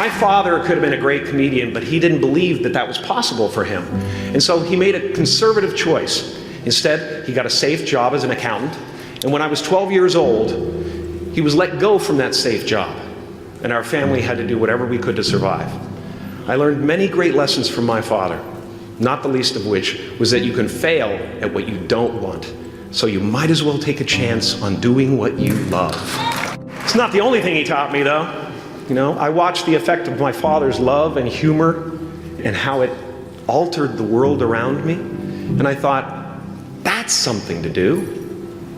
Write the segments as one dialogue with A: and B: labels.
A: My father could have been a great comedian, but he didn't believe that that was possible for him. And so he made a conservative choice. Instead, he got a safe job as an accountant. And when I was 12 years old, he was let go from that safe job. And our family had to do whatever we could to survive. I learned many great lessons from my father, not the least of which was that you can fail at what you don't want. So you might as well take a chance on doing what you love. It's not the only thing he taught me, though. You know, I watched the effect of my father's love and humor and how it altered the world around me. And I thought, that's something to do.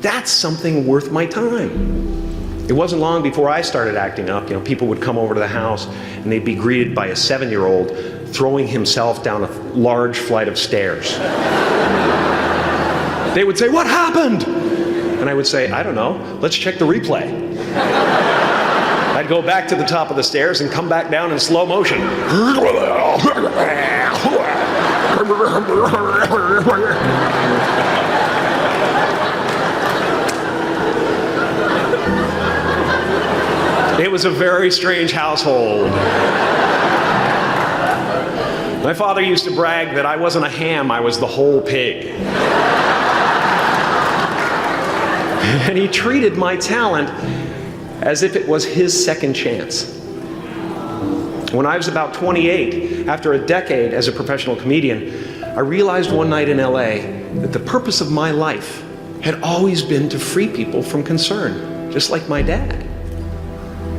A: That's something worth my time. It wasn't long before I started acting up. You know, people would come over to the house and they'd be greeted by a 7-year-old throwing himself down a large flight of stairs. They would say, "What happened?" And I would say, "I don't know. Let's check the replay." I'd go back to the top of the stairs and come back down in slow motion. It was a very strange household. My father used to brag that I wasn't a ham, I was the whole pig. And he treated my talent as if it was his second chance. When I was about 28, after a decade as a professional comedian, I realized one night in LA that the purpose of my life had always been to free people from concern, just like my dad.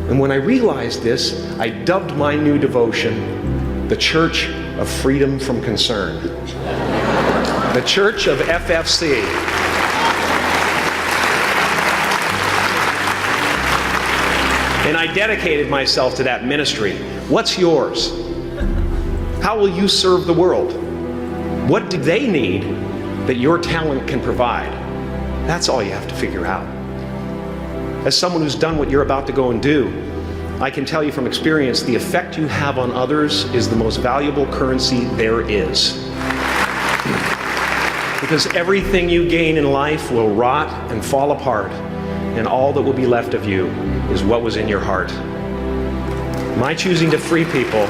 A: And when I realized this, I dubbed my new devotion the Church of Freedom from Concern. The Church of FFC. And I dedicated myself to that ministry. What's yours? How will you serve the world? What do they need that your talent can provide? That's all you have to figure out. As someone who's done what you're about to go and do, I can tell you from experience, the effect you have on others is the most valuable currency there is. Because everything you gain in life will rot and fall apart, and all that will be left of you is what was in your heart. My choosing to free people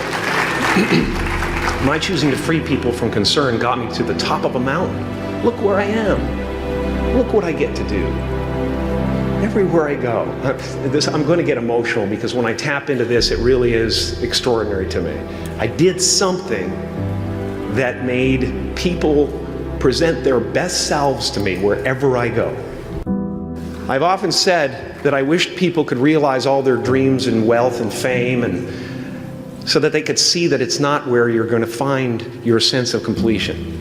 A: from concern got me to the top of a mountain. Look where I am. Look what I get to do. Everywhere I go. I'm going to get emotional because when I tap into this, it really is extraordinary to me. I did something that made people present their best selves to me wherever I go. I've often said that I wished people could realize all their dreams and wealth and fame, and so that they could see that it's not where you're going to find your sense of completion.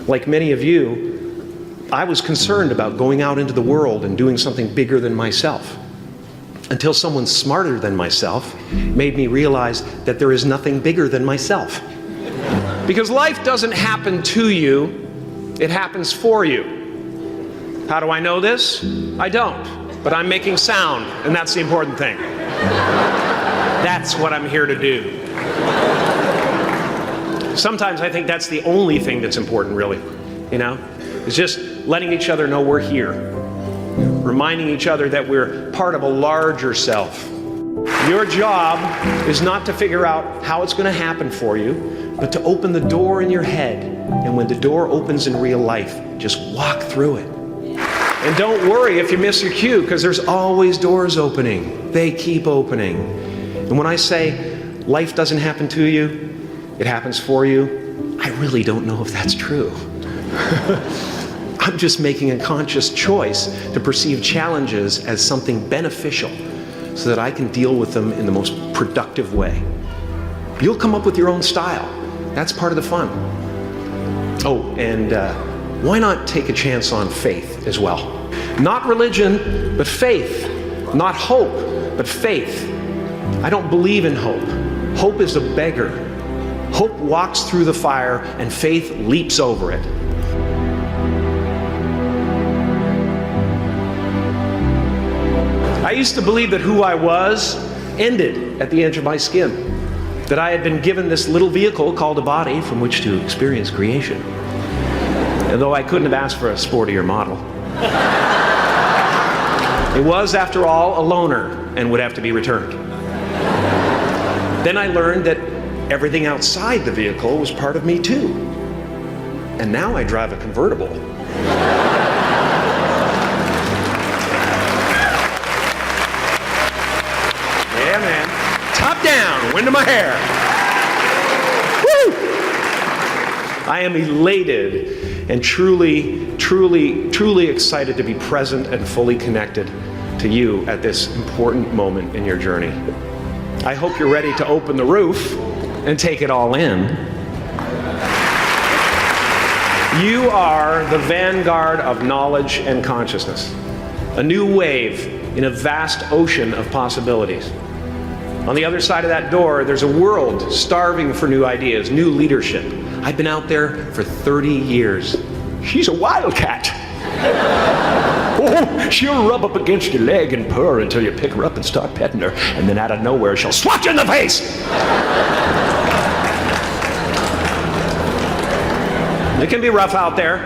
A: Like many of you, I was concerned about going out into the world and doing something bigger than myself, until someone smarter than myself made me realize that there is nothing bigger than myself. Because life doesn't happen to you, it happens for you. How do I know this? I don't, but I'm making sound, and that's the important thing. That's what I'm here to do. Sometimes I think that's the only thing that's important, really, you know? It's just letting each other know we're here. Reminding each other that we're part of a larger self. Your job is not to figure out how it's going to happen for you, but to open the door in your head. And when the door opens in real life, just walk through it. And don't worry if you miss your cue, because there's always doors opening. They keep opening. And when I say life doesn't happen to you, it happens for you, I really don't know if that's true. I'm just making a conscious choice to perceive challenges as something beneficial so that I can deal with them in the most productive way. You'll come up with your own style. That's part of the fun. Oh, and why not take a chance on faith as well? Not religion, but faith. Not hope, but faith. I don't believe in hope. Hope is a beggar. Hope walks through the fire and faith leaps over it. I used to believe that who I was ended at the edge of my skin. That I had been given this little vehicle called a body from which to experience creation. And though I couldn't have asked for a sportier model. It was, after all, a loaner and would have to be returned. Then I learned that everything outside the vehicle was part of me too. And now I drive a convertible. Yeah, man. Top down, wind in my hair. Woo! I am elated and truly excited to be present and fully connected to you at this important moment in your journey. I hope you're ready to open the roof and take it all in. You are the vanguard of knowledge and consciousness, a new wave in a vast ocean of possibilities. On the other side of that door, there's a world starving for new ideas, new leadership. I've been out there for 30 years. She's a wildcat. Oh, she'll rub up against your leg and purr until you pick her up and start petting her, and then out of nowhere, she'll swat you in the face. It can be rough out there,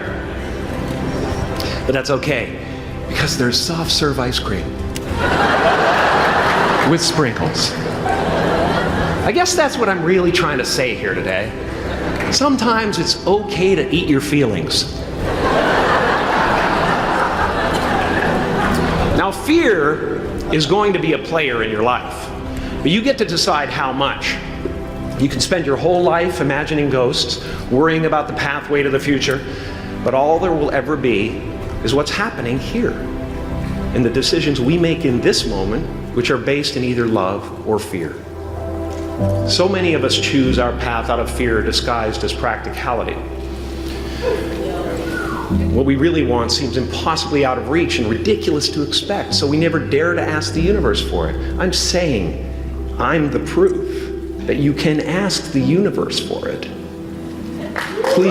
A: but that's okay, because there's soft serve ice cream with sprinkles. I guess that's what I'm really trying to say here today. Sometimes it's okay to eat your feelings. Now, fear is going to be a player in your life, but you get to decide how much. You can spend your whole life imagining ghosts, worrying about the pathway to the future, but all there will ever be is what's happening here, and the decisions we make in this moment, which are based in either love or fear. So many of us choose our path out of fear disguised as practicality. What we really want seems impossibly out of reach and ridiculous to expect, so we never dare to ask the universe for it. I'm saying I'm the proof that you can ask the universe for it. Please.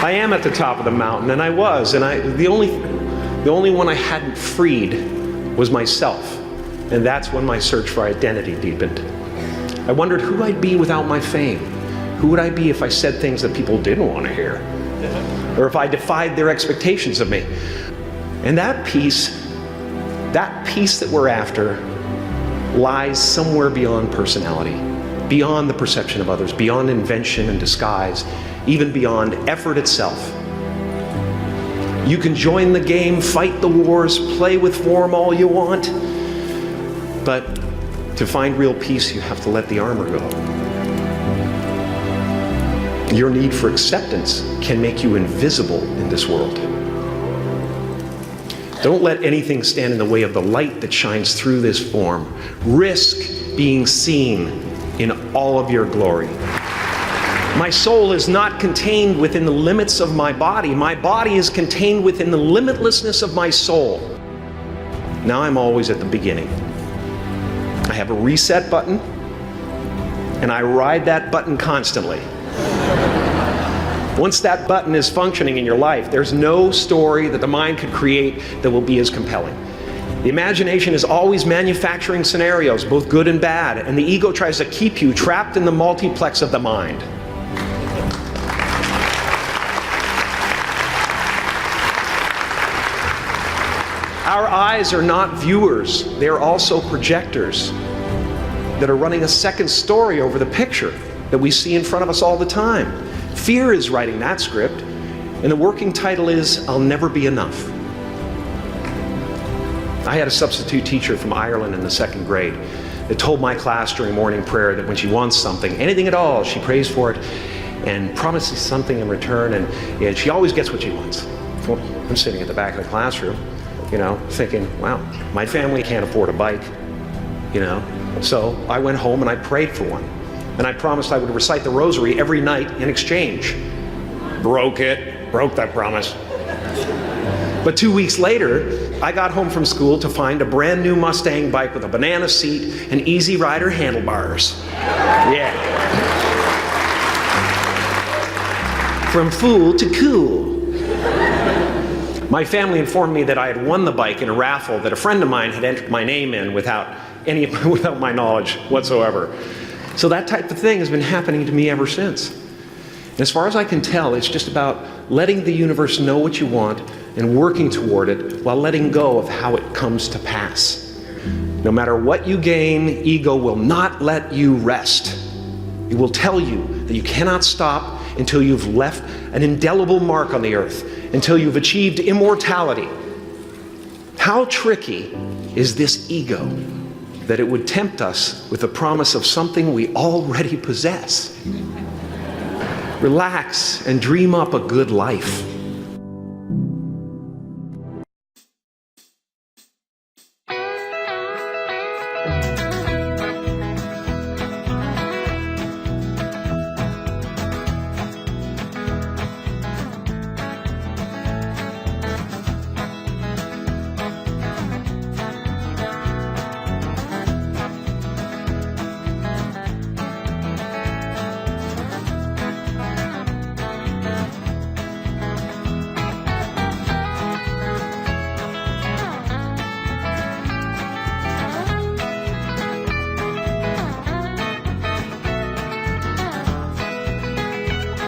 A: I am at the top of the mountain, and I was, and the only one I hadn't freed was myself, and that's when my search for identity deepened. I wondered who I'd be without my fame. Who would I be if I said things that people didn't want to hear? Or if I defied their expectations of me? And that peace that we're after lies somewhere beyond personality, beyond the perception of others, beyond invention and disguise, even beyond effort itself. You can join the game, fight the wars, play with form all you want, but to find real peace, you have to let the armor go. Your need for acceptance can make you invisible in this world. Don't let anything stand in the way of the light that shines through this form. Risk being seen in all of your glory. My soul is not contained within the limits of my body. My body is contained within the limitlessness of my soul. Now I'm always at the beginning. I have a reset button, and I ride that button constantly. Once that button is functioning in your life, there's no story that the mind could create that will be as compelling. The imagination is always manufacturing scenarios, both good and bad, and the ego tries to keep you trapped in the multiplex of the mind. Our eyes are not viewers, they're also projectors that are running a second story over the picture that we see in front of us all the time. Fear is writing that script, and the working title is, I'll Never Be Enough. I had a substitute teacher from Ireland in the 2nd grade that told my class during morning prayer that when she wants something, anything at all, she prays for it and promises something in return, and she always gets what she wants. Well, I'm sitting at the back of the classroom, thinking, wow, my family can't afford a bike, So I went home and I prayed for one. And I promised I would recite the rosary every night in exchange. Broke that promise. But 2 weeks later, I got home from school to find a brand new Mustang bike with a banana seat and Easy Rider handlebars. Yeah. From fool to cool. My family informed me that I had won the bike in a raffle that a friend of mine had entered my name in without my knowledge whatsoever. So that type of thing has been happening to me ever since. As far as I can tell, it's just about letting the universe know what you want and working toward it while letting go of how it comes to pass. No matter what you gain, ego will not let you rest. It will tell you that you cannot stop until you've left an indelible mark on the earth, until you've achieved immortality. How tricky is this ego that it would tempt us with the promise of something we already possess? Relax and dream up a good life.